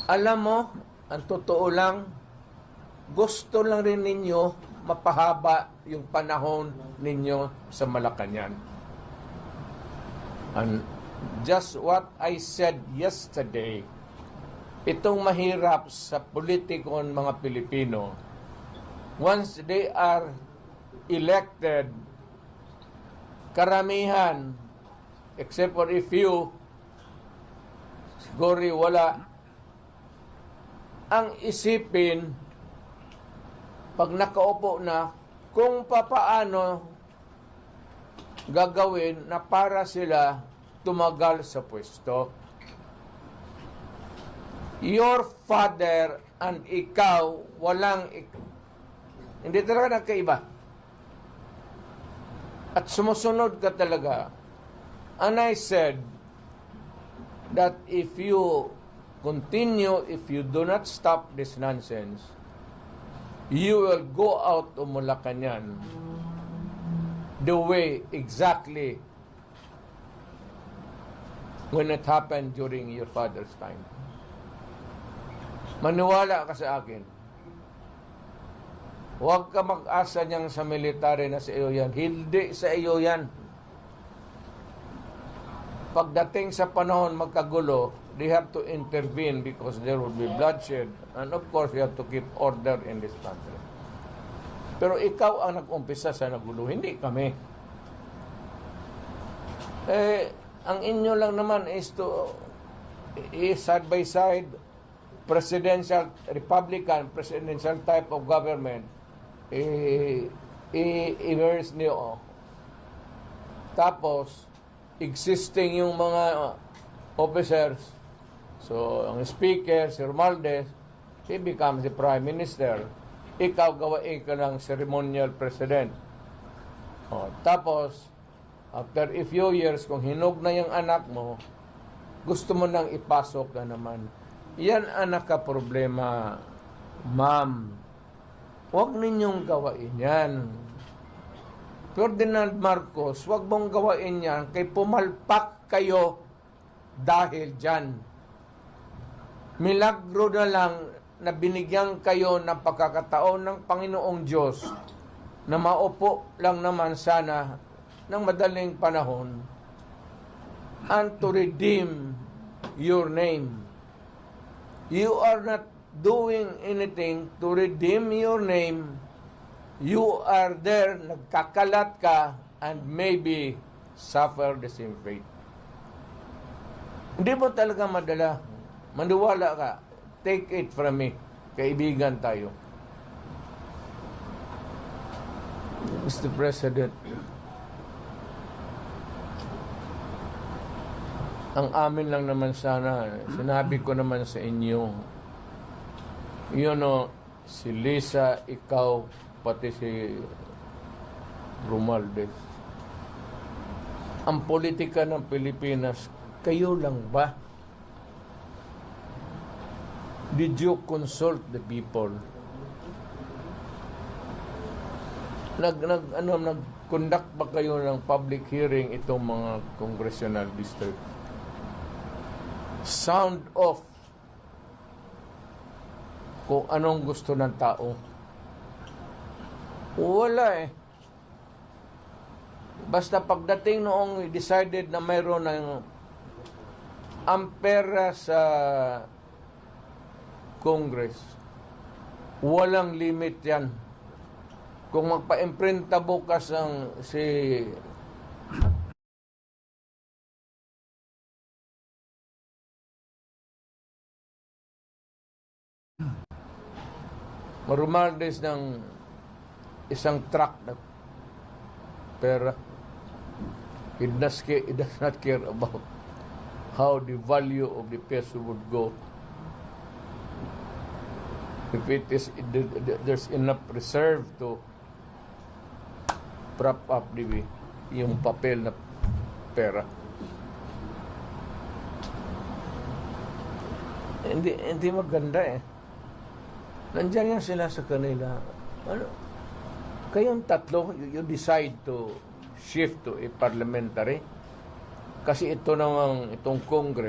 Alam mo, ang totoo lang, gusto lang rin ninyo mapahaba yung panahon ninyo sa Malacanang. And just what I said yesterday, itong mahirap sa politikon mga Pilipino, once they are elected, karamihan, except for a few, siguro wala, ang isipin, pag nakaupo na, kung papaano gagawin na para sila tumagal sa pwesto. Your father and ikaw, hindi talaga nagkaiba. At sumusunod ka talaga. And I said that if you continue, if you do not stop this nonsense, you will go out of Malacanang the way exactly when it happened during your father's time. Maniwala ka sa akin. Huwag ka mag-asa niyang sa military na sa iyo yan. Hindi sa iyo yan. Pagdating sa panahon magkagulo, they have to intervene because there will be bloodshed. And of course, you have to keep order in this country. Pero ikaw ang nag-umpisa sa nagulo, hindi kami. Ang inyo lang naman is side by side, presidential, Republican, presidential type of government, i-reverse niyo. Tapos, existing yung mga officers, so, ang speaker, si Romualdez, he becomes the prime minister. Ikaw gawain ka ng ceremonial president. Tapos, after a few years, kung hinog na yung anak mo, gusto mo nang ipasok na naman. Yan ang nakaproblema, ma'am. Huwag ninyong gawain yan. Ferdinand Marcos, huwag mong gawain yan, kay pumalpak kayo dahil dyan. Milagro na lang na binigyan kayo ng pagkakataon ng Panginoong Diyos na maupo lang naman sana ng madaling panahon and to redeem your name. You are not doing anything to redeem your name. You are there, nagkakalat ka, and maybe suffer the same fate. Hindi mo talaga madala. Maniwala ka. Take it from me. Kaibigan tayo. Mr. President, ang amin lang naman sana, sinabi ko naman sa inyo, si Lisa, ikaw, pati si Romualdez. Ang politika ng Pilipinas, kayo lang ba? Did you consult the people? Nag-conduct ba kayo ng public hearing itong mga congressional district? Sound off kung anong gusto ng tao. Wala Basta pagdating noong decided na mayroon ng ampera sa Congress, walang limit yan. Kung magpa-imprinta bukas si Romualdez ng isang truck na pera, he does not care about how the value of the peso would go. If there's enough reserve to prop up yung papel na pera. Hindi maganda Nandiyan yan sila sa kanila. Kayong tatlo, you decide to shift to a parliamentary. Kasi itong Congress,